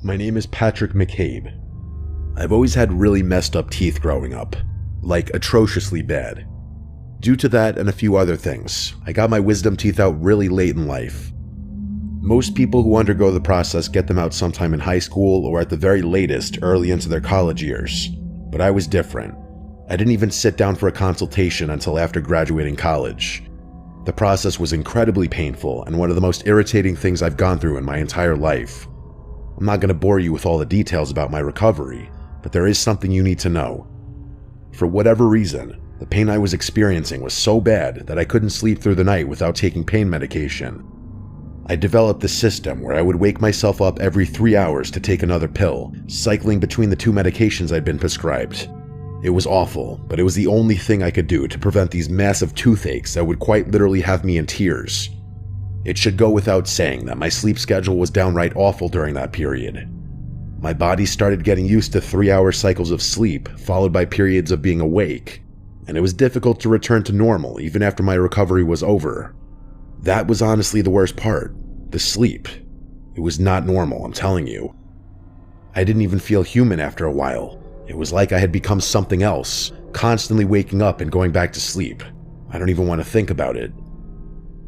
My name is Patrick McCabe. I've always had really messed up teeth growing up, like atrociously bad. Due to that and a few other things, I got my wisdom teeth out really late in life. Most people who undergo the process get them out sometime in high school or at the very latest early into their college years, but I was different. I didn't even sit down for a consultation until after graduating college. The process was incredibly painful and one of the most irritating things I've gone through in my entire life. I'm not going to bore you with all the details about my recovery, but there is something you need to know. For whatever reason, the pain I was experiencing was so bad that I couldn't sleep through the night without taking pain medication. I developed this system where I would wake myself up every 3 hours to take another pill, cycling between the two medications I'd been prescribed. It was awful, but it was the only thing I could do to prevent these massive toothaches that would quite literally have me in tears. It should go without saying that my sleep schedule was downright awful during that period. My body started getting used to 3-hour cycles of sleep, followed by periods of being awake, and it was difficult to return to normal even after my recovery was over. That was honestly the worst part, the sleep. It was not normal, I'm telling you. I didn't even feel human after a while. It was like I had become something else, constantly waking up and going back to sleep. I don't even want to think about it.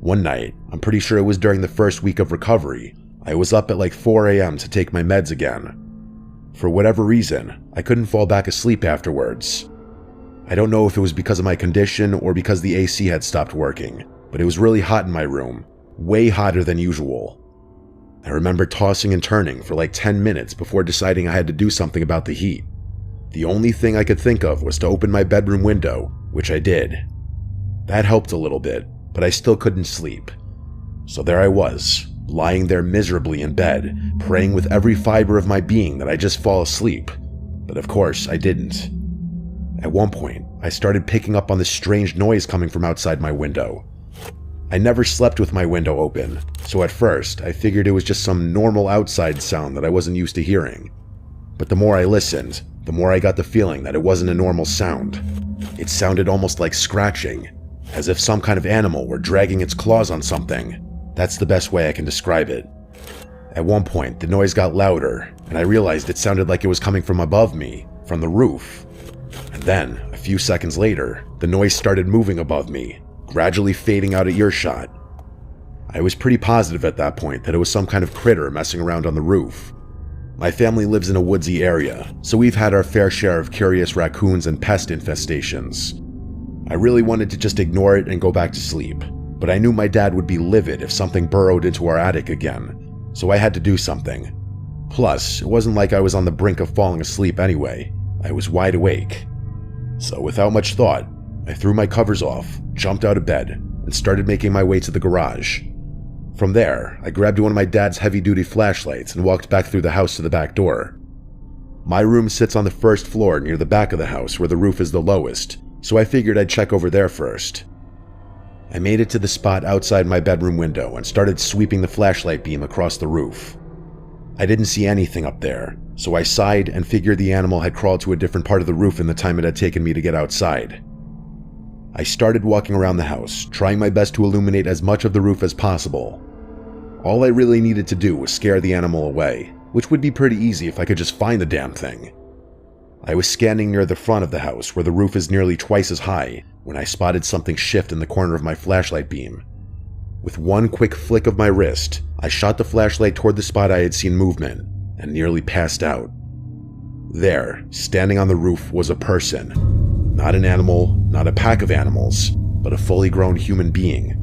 One night, I'm pretty sure it was during the first week of recovery, I was up at like 4 a.m. to take my meds again. For whatever reason, I couldn't fall back asleep afterwards. I don't know if it was because of my condition or because the AC had stopped working, but it was really hot in my room, way hotter than usual. I remember tossing and turning for like 10 minutes before deciding I had to do something about the heat. The only thing I could think of was to open my bedroom window, which I did. That helped a little bit, but I still couldn't sleep. So there I was, lying there miserably in bed, praying with every fiber of my being that I just fall asleep. But of course, I didn't. At one point, I started picking up on this strange noise coming from outside my window. I never slept with my window open, so at first, I figured it was just some normal outside sound that I wasn't used to hearing. But the more I listened, the more I got the feeling that it wasn't a normal sound. It sounded almost like scratching, as if some kind of animal were dragging its claws on something. That's the best way I can describe it. At one point, the noise got louder, and I realized it sounded like it was coming from above me, from the roof. And then, a few seconds later, the noise started moving above me, gradually fading out of earshot. I was pretty positive at that point that it was some kind of critter messing around on the roof. My family lives in a woodsy area, so we've had our fair share of curious raccoons and pest infestations. I really wanted to just ignore it and go back to sleep, but I knew my dad would be livid if something burrowed into our attic again, so I had to do something. Plus, it wasn't like I was on the brink of falling asleep anyway. I was wide awake. So without much thought, I threw my covers off, jumped out of bed, and started making my way to the garage. From there, I grabbed one of my dad's heavy-duty flashlights and walked back through the house to the back door. My room sits on the first floor near the back of the house where the roof is the lowest, so I figured I'd check over there first. I made it to the spot outside my bedroom window and started sweeping the flashlight beam across the roof. I didn't see anything up there, so I sighed and figured the animal had crawled to a different part of the roof in the time it had taken me to get outside. I started walking around the house, trying my best to illuminate as much of the roof as possible. All I really needed to do was scare the animal away, which would be pretty easy if I could just find the damn thing. I was standing near the front of the house where the roof is nearly twice as high when I spotted something shift in the corner of my flashlight beam. With one quick flick of my wrist, I shot the flashlight toward the spot I had seen movement and nearly passed out. There, standing on the roof, was a person. Not an animal, not a pack of animals, but a fully grown human being.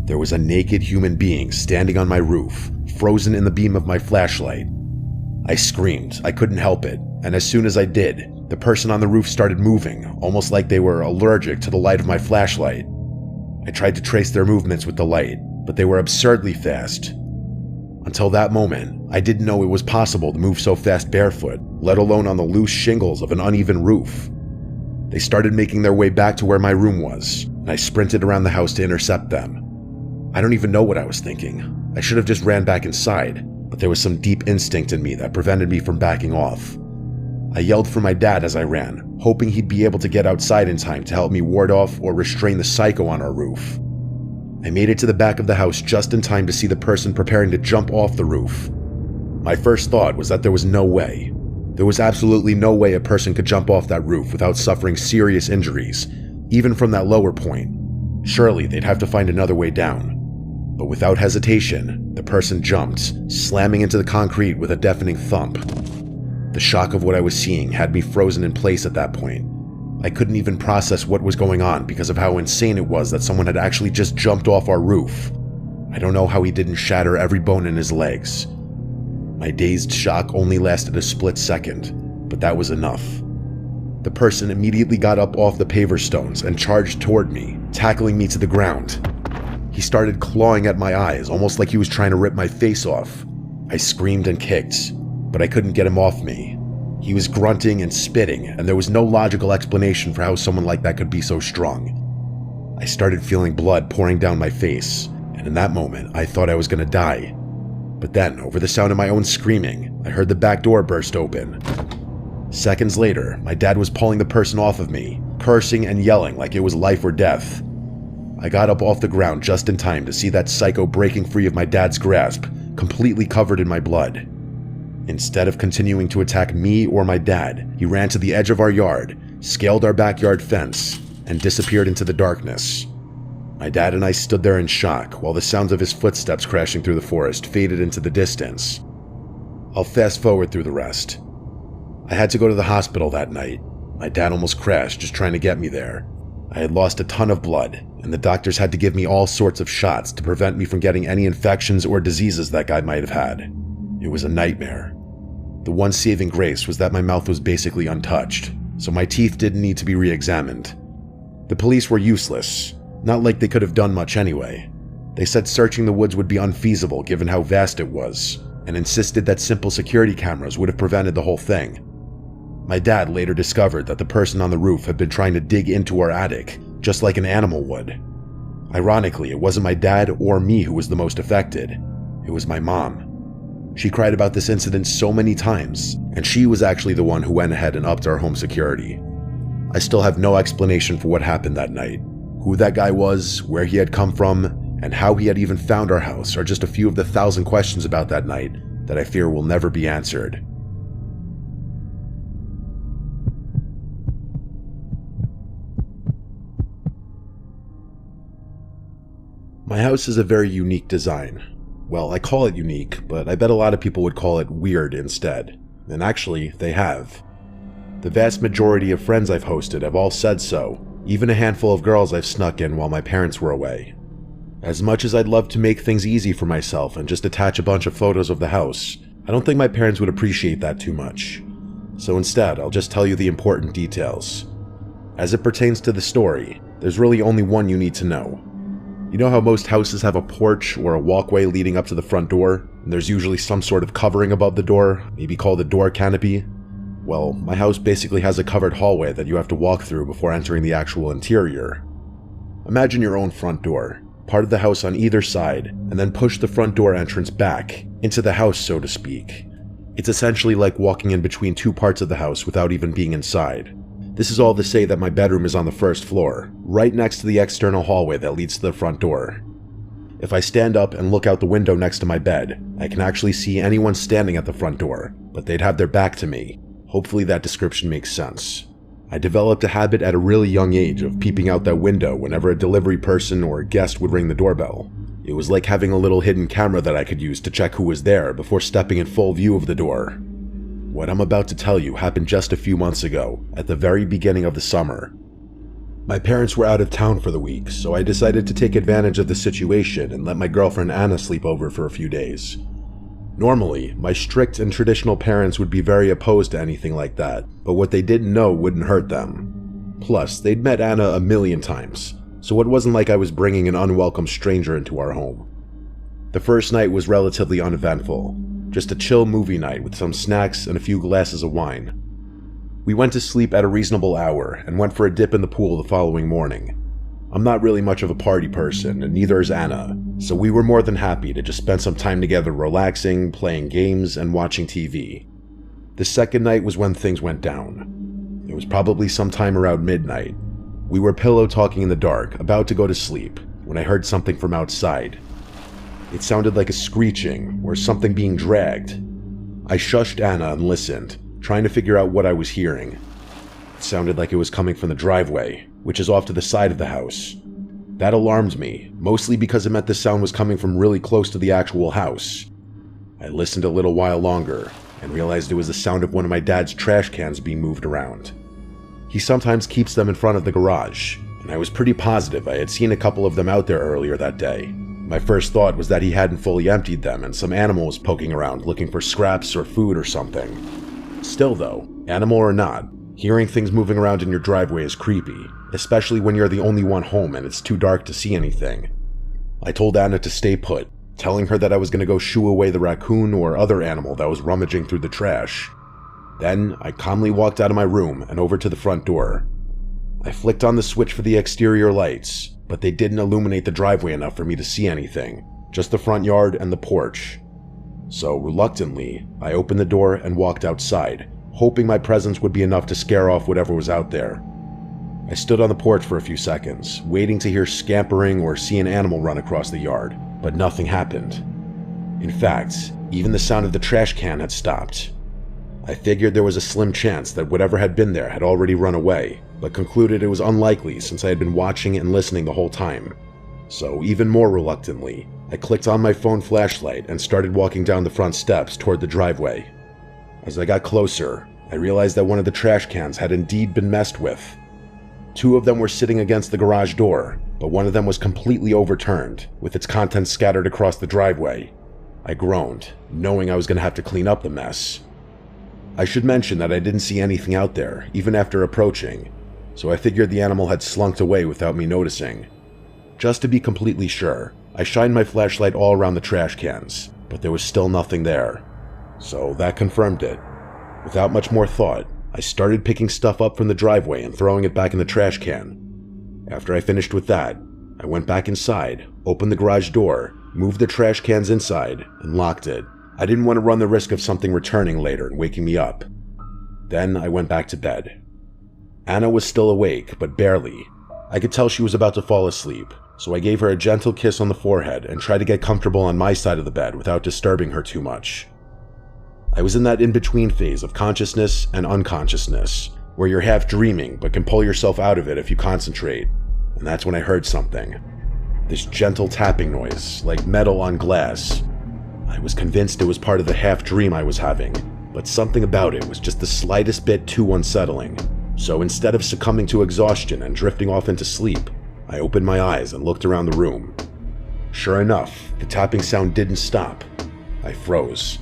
There was a naked human being standing on my roof, frozen in the beam of my flashlight. I screamed, I couldn't help it, and as soon as I did, the person on the roof started moving, almost like they were allergic to the light of my flashlight. I tried to trace their movements with the light, but they were absurdly fast. Until that moment, I didn't know it was possible to move so fast barefoot, let alone on the loose shingles of an uneven roof. They started making their way back to where my room was, and I sprinted around the house to intercept them. I don't even know what I was thinking. I should have just ran back inside, but there was some deep instinct in me that prevented me from backing off. I yelled for my dad as I ran, hoping he'd be able to get outside in time to help me ward off or restrain the psycho on our roof. I made it to the back of the house just in time to see the person preparing to jump off the roof. My first thought was that there was no way. There was absolutely no way a person could jump off that roof without suffering serious injuries, even from that lower point. Surely they'd have to find another way down. But without hesitation, the person jumped, slamming into the concrete with a deafening thump. The shock of what I was seeing had me frozen in place at that point. I couldn't even process what was going on because of how insane it was that someone had actually just jumped off our roof. I don't know how he didn't shatter every bone in his legs. My dazed shock only lasted a split second, but that was enough. The person immediately got up off the paver stones and charged toward me, tackling me to the ground. He started clawing at my eyes, almost like he was trying to rip my face off. I screamed and kicked, but I couldn't get him off me. He was grunting and spitting, and there was no logical explanation for how someone like that could be so strong. I started feeling blood pouring down my face, and in that moment, I thought I was going to die. But then, over the sound of my own screaming, I heard the back door burst open. Seconds later, my dad was pulling the person off of me, cursing and yelling like it was life or death. I got up off the ground just in time to see that psycho breaking free of my dad's grasp, completely covered in my blood. Instead of continuing to attack me or my dad, he ran to the edge of our yard, scaled our backyard fence, and disappeared into the darkness. My dad and I stood there in shock while the sounds of his footsteps crashing through the forest faded into the distance. I'll fast forward through the rest. I had to go to the hospital that night. My dad almost crashed just trying to get me there. I had lost a ton of blood, and the doctors had to give me all sorts of shots to prevent me from getting any infections or diseases that guy might have had. It was a nightmare. The one saving grace was that my mouth was basically untouched, so my teeth didn't need to be re-examined. The police were useless, not like they could have done much anyway. They said searching the woods would be unfeasible given how vast it was, and insisted that simple security cameras would have prevented the whole thing. My dad later discovered that the person on the roof had been trying to dig into our attic, just like an animal would. Ironically, it wasn't my dad or me who was the most affected. It was my mom. She cried about this incident so many times, and she was actually the one who went ahead and upped our home security. I still have no explanation for what happened that night. Who that guy was, where he had come from, and how he had even found our house are just a few of the 1,000 questions about that night that I fear will never be answered. My house is a very unique design. Well, I call it unique, but I bet a lot of people would call it weird instead. And actually, they have. The vast majority of friends I've hosted have all said so, even a handful of girls I've snuck in while my parents were away. As much as I'd love to make things easy for myself and just attach a bunch of photos of the house, I don't think my parents would appreciate that too much. So instead, I'll just tell you the important details. As it pertains to the story, there's really only one you need to know. You know how most houses have a porch or a walkway leading up to the front door, and there's usually some sort of covering above the door, maybe called a door canopy? Well, my house basically has a covered hallway that you have to walk through before entering the actual interior. Imagine your own front door, part of the house on either side, and then push the front door entrance back, into the house so to speak. It's essentially like walking in between two parts of the house without even being inside. This is all to say that my bedroom is on the first floor, right next to the external hallway that leads to the front door. If I stand up and look out the window next to my bed, I can actually see anyone standing at the front door, but they'd have their back to me. Hopefully that description makes sense. I developed a habit at a really young age of peeping out that window whenever a delivery person or guest would ring the doorbell. It was like having a little hidden camera that I could use to check who was there before stepping in full view of the door. What I'm about to tell you happened just a few months ago, at the very beginning of the summer. My parents were out of town for the week, so I decided to take advantage of the situation and let my girlfriend Anna sleep over for a few days. Normally, my strict and traditional parents would be very opposed to anything like that, but what they didn't know wouldn't hurt them. Plus, they'd met Anna a million times, so it wasn't like I was bringing an unwelcome stranger into our home. The first night was relatively uneventful, just a chill movie night with some snacks and a few glasses of wine. We went to sleep at a reasonable hour and went for a dip in the pool the following morning. I'm not really much of a party person, and neither is Anna, so we were more than happy to just spend some time together relaxing, playing games, and watching TV. The second night was when things went down. It was probably sometime around midnight. We were pillow talking in the dark, about to go to sleep, when I heard something from outside. It sounded like a screeching, or something being dragged. I shushed Anna and listened, trying to figure out what I was hearing. It sounded like it was coming from the driveway, which is off to the side of the house. That alarmed me, mostly because it meant the sound was coming from really close to the actual house. I listened a little while longer and realized it was the sound of one of my dad's trash cans being moved around. He sometimes keeps them in front of the garage, and I was pretty positive I had seen a couple of them out there earlier that day. My first thought was that he hadn't fully emptied them and some animal was poking around looking for scraps or food or something. Still though, animal or not, hearing things moving around in your driveway is creepy, especially when you're the only one home and it's too dark to see anything. I told Anna to stay put, telling her that I was going to go shoo away the raccoon or other animal that was rummaging through the trash. Then, I calmly walked out of my room and over to the front door. I flicked on the switch for the exterior lights, but they didn't illuminate the driveway enough for me to see anything, just the front yard and the porch. So, reluctantly, I opened the door and walked outside, hoping my presence would be enough to scare off whatever was out there. I stood on the porch for a few seconds, waiting to hear scampering or see an animal run across the yard, but nothing happened. In fact, even the sound of the trash can had stopped. I figured there was a slim chance that whatever had been there had already run away, but concluded it was unlikely since I had been watching and listening the whole time. So, even more reluctantly, I clicked on my phone flashlight and started walking down the front steps toward the driveway. As I got closer, I realized that one of the trash cans had indeed been messed with. Two of them were sitting against the garage door, but one of them was completely overturned, with its contents scattered across the driveway. I groaned, knowing I was going to have to clean up the mess. I should mention that I didn't see anything out there, even after approaching, so I figured the animal had slunk away without me noticing. Just to be completely sure, I shined my flashlight all around the trash cans, but there was still nothing there. So that confirmed it. Without much more thought, I started picking stuff up from the driveway and throwing it back in the trash can. After I finished with that, I went back inside, opened the garage door, moved the trash cans inside, and locked it. I didn't want to run the risk of something returning later and waking me up. Then I went back to bed. Anna was still awake, but barely. I could tell she was about to fall asleep, so I gave her a gentle kiss on the forehead and tried to get comfortable on my side of the bed without disturbing her too much. I was in that in-between phase of consciousness and unconsciousness, where you're half dreaming but can pull yourself out of it if you concentrate, and that's when I heard something. This gentle tapping noise, like metal on glass. I was convinced it was part of the half-dream I was having, but something about it was just the slightest bit too unsettling. So instead of succumbing to exhaustion and drifting off into sleep, I opened my eyes and looked around the room. Sure enough, the tapping sound didn't stop. I froze.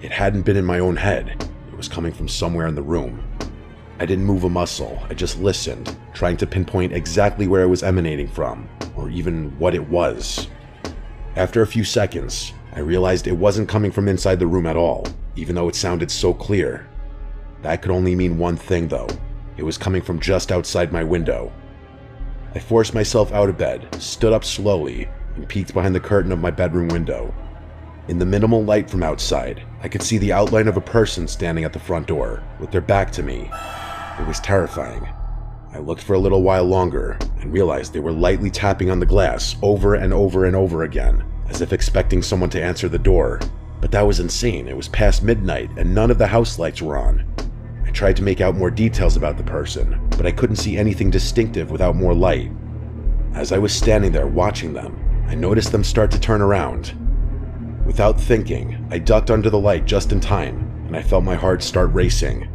It hadn't been in my own head. It was coming from somewhere in the room. I didn't move a muscle. I just listened, trying to pinpoint exactly where it was emanating from, or even what it was. After a few seconds, I realized it wasn't coming from inside the room at all, even though it sounded so clear. That could only mean one thing, though. It was coming from just outside my window. I forced myself out of bed, stood up slowly, and peeked behind the curtain of my bedroom window. In the minimal light from outside, I could see the outline of a person standing at the front door, with their back to me. It was terrifying. I looked for a little while longer, and realized they were lightly tapping on the glass over and over and over again, as if expecting someone to answer the door. But that was insane. It was past midnight, and none of the house lights were on. I tried to make out more details about the person, but I couldn't see anything distinctive without more light. As I was standing there watching them, I noticed them start to turn around. Without thinking, I ducked under the light just in time, and I felt my heart start racing.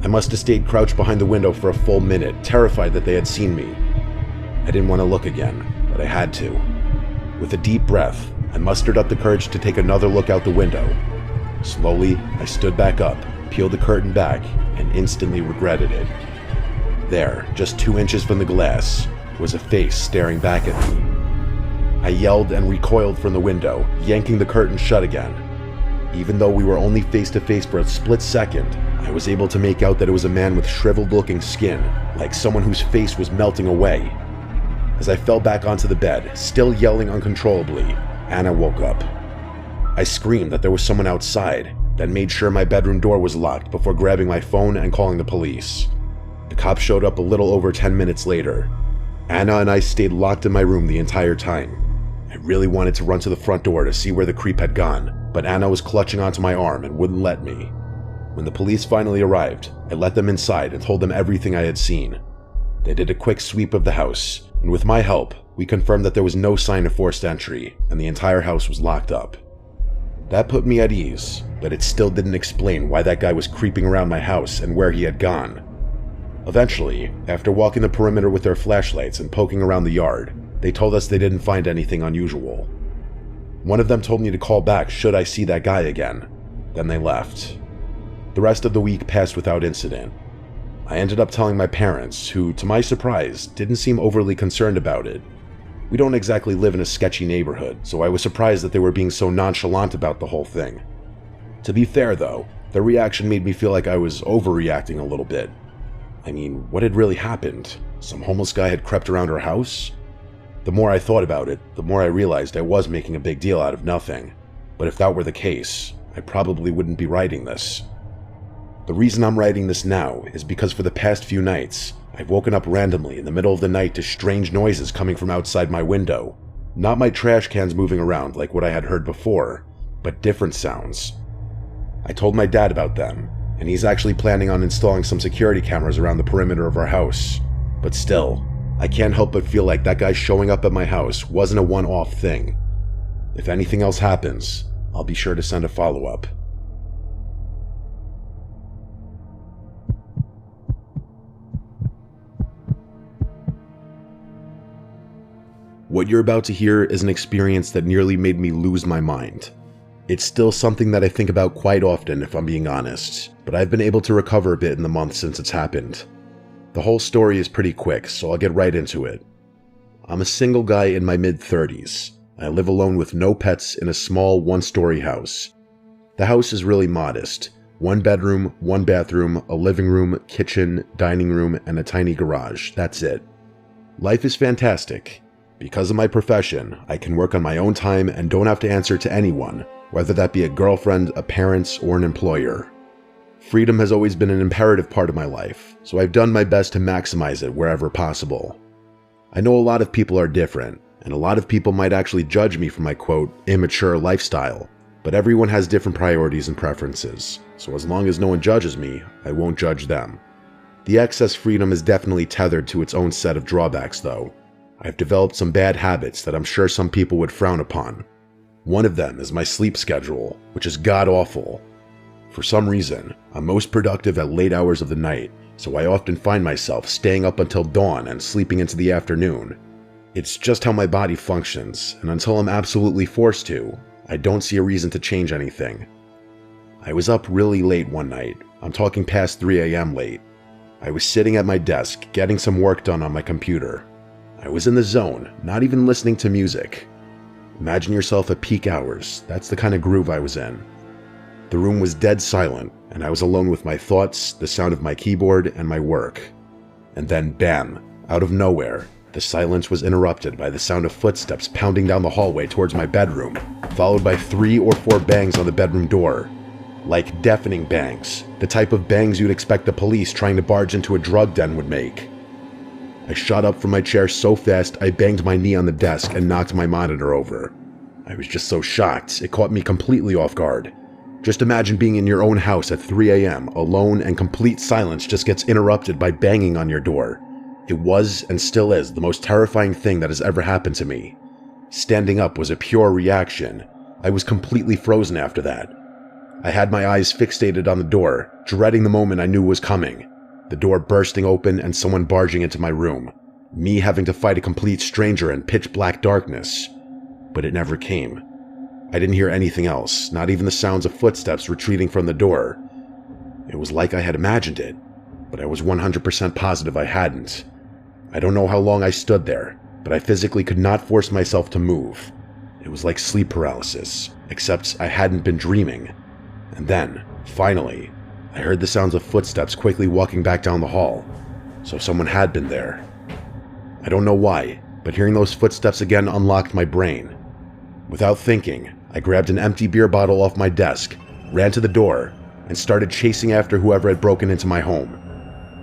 I must have stayed crouched behind the window for a full minute, terrified that they had seen me. I didn't want to look again, but I had to. With a deep breath, I mustered up the courage to take another look out the window. Slowly, I stood back up, peeled the curtain back, and instantly regretted it. There, just 2 inches from the glass, was a face staring back at me. I yelled and recoiled from the window, yanking the curtain shut again. Even though we were only face to face for a split second, I was able to make out that it was a man with shriveled-looking skin, like someone whose face was melting away. As I fell back onto the bed, still yelling uncontrollably, Anna woke up. I screamed that there was someone outside, then made sure my bedroom door was locked before grabbing my phone and calling the police. The cops showed up a little over 10 minutes later. Anna and I stayed locked in my room the entire time. I really wanted to run to the front door to see where the creep had gone, but Anna was clutching onto my arm and wouldn't let me. When the police finally arrived, I let them inside and told them everything I had seen. They did a quick sweep of the house, and with my help, we confirmed that there was no sign of forced entry, and the entire house was locked up. That put me at ease, but it still didn't explain why that guy was creeping around my house and where he had gone. Eventually, after walking the perimeter with their flashlights and poking around the yard, they told us they didn't find anything unusual. One of them told me to call back should I see that guy again. Then they left. The rest of the week passed without incident. I ended up telling my parents, who, to my surprise, didn't seem overly concerned about it. We don't exactly live in a sketchy neighborhood, so I was surprised that they were being so nonchalant about the whole thing. To be fair though, their reaction made me feel like I was overreacting a little bit. I mean, what had really happened? Some homeless guy had crept around our house? The more I thought about it, the more I realized I was making a big deal out of nothing. But if that were the case, I probably wouldn't be writing this. The reason I'm writing this now is because for the past few nights, I've woken up randomly in the middle of the night to strange noises coming from outside my window. Not my trash cans moving around like what I had heard before, but different sounds. I told my dad about them, and he's actually planning on installing some security cameras around the perimeter of our house. But still, I can't help but feel like that guy showing up at my house wasn't a one-off thing. If anything else happens, I'll be sure to send a follow-up. What you're about to hear is an experience that nearly made me lose my mind. It's still something that I think about quite often if I'm being honest, but I've been able to recover a bit in the months since it's happened. The whole story is pretty quick, so I'll get right into it. I'm a single guy in my mid-30s. I live alone with no pets in a small one-story house. The house is really modest. 1 bedroom, 1 bathroom, a living room, kitchen, dining room, and a tiny garage. That's it. Life is fantastic. Because of my profession, I can work on my own time and don't have to answer to anyone, whether that be a girlfriend, a parent, or an employer. Freedom has always been an imperative part of my life, so I've done my best to maximize it wherever possible. I know a lot of people are different, and a lot of people might actually judge me for my quote, immature lifestyle, but everyone has different priorities and preferences, so as long as no one judges me, I won't judge them. The excess freedom is definitely tethered to its own set of drawbacks though. I've developed some bad habits that I'm sure some people would frown upon. One of them is my sleep schedule, which is god-awful. For some reason, I'm most productive at late hours of the night, so I often find myself staying up until dawn and sleeping into the afternoon. It's just how my body functions, and until I'm absolutely forced to, I don't see a reason to change anything. I was up really late one night. I'm talking past 3 a.m. late. I was sitting at my desk, getting some work done on my computer. I was in the zone, not even listening to music. Imagine yourself at peak hours. That's the kind of groove I was in. The room was dead silent, and I was alone with my thoughts, the sound of my keyboard, and my work. And then, bam, out of nowhere, the silence was interrupted by the sound of footsteps pounding down the hallway towards my bedroom, followed by 3 or 4 bangs on the bedroom door. Like deafening bangs, the type of bangs you'd expect the police trying to barge into a drug den would make. I shot up from my chair so fast I banged my knee on the desk and knocked my monitor over. I was just so shocked, it caught me completely off guard. Just imagine being in your own house at 3 a.m., alone, and complete silence just gets interrupted by banging on your door. It was, and still is, the most terrifying thing that has ever happened to me. Standing up was a pure reaction. I was completely frozen after that. I had my eyes fixated on the door, dreading the moment I knew was coming. The door bursting open and someone barging into my room. Me having to fight a complete stranger in pitch black darkness. But it never came. I didn't hear anything else, not even the sounds of footsteps retreating from the door. It was like I had imagined it, but I was 100% positive I hadn't. I don't know how long I stood there, but I physically could not force myself to move. It was like sleep paralysis, except I hadn't been dreaming. And then, finally, I heard the sounds of footsteps quickly walking back down the hall, so someone had been there. I don't know why, but hearing those footsteps again unlocked my brain. Without thinking, I grabbed an empty beer bottle off my desk, ran to the door, and started chasing after whoever had broken into my home.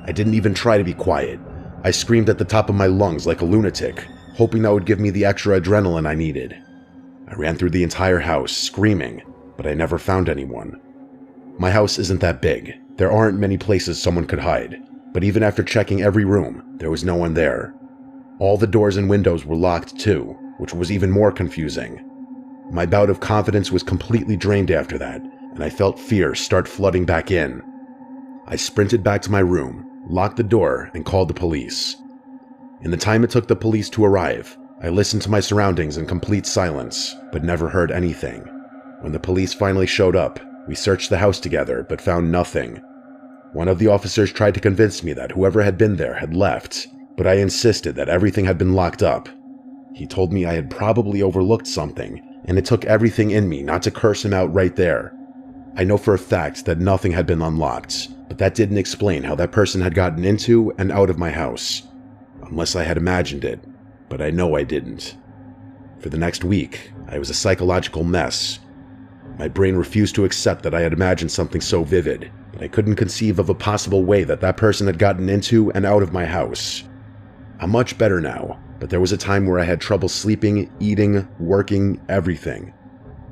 I didn't even try to be quiet. I screamed at the top of my lungs like a lunatic, hoping that would give me the extra adrenaline I needed. I ran through the entire house, screaming, but I never found anyone. My house isn't that big. There aren't many places someone could hide, but even after checking every room, there was no one there. All the doors and windows were locked too, which was even more confusing. My bout of confidence was completely drained after that, and I felt fear start flooding back in. I sprinted back to my room, locked the door, and called the police. In the time it took the police to arrive, I listened to my surroundings in complete silence, but never heard anything. When the police finally showed up, we searched the house together, but found nothing. One of the officers tried to convince me that whoever had been there had left, but I insisted that everything had been locked up. He told me I had probably overlooked something, and it took everything in me not to curse him out right there. I know for a fact that nothing had been unlocked, but that didn't explain how that person had gotten into and out of my house. Unless I had imagined it, but I know I didn't. For the next week, I was a psychological mess. My brain refused to accept that I had imagined something so vivid, but I couldn't conceive of a possible way that that person had gotten into and out of my house. I'm much better now, but there was a time where I had trouble sleeping, eating, working, everything.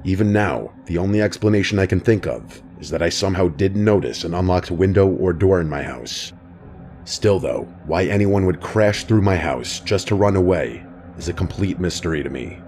Even now, the only explanation I can think of is that I somehow didn't notice an unlocked window or door in my house. Still though, why anyone would crash through my house just to run away is a complete mystery to me.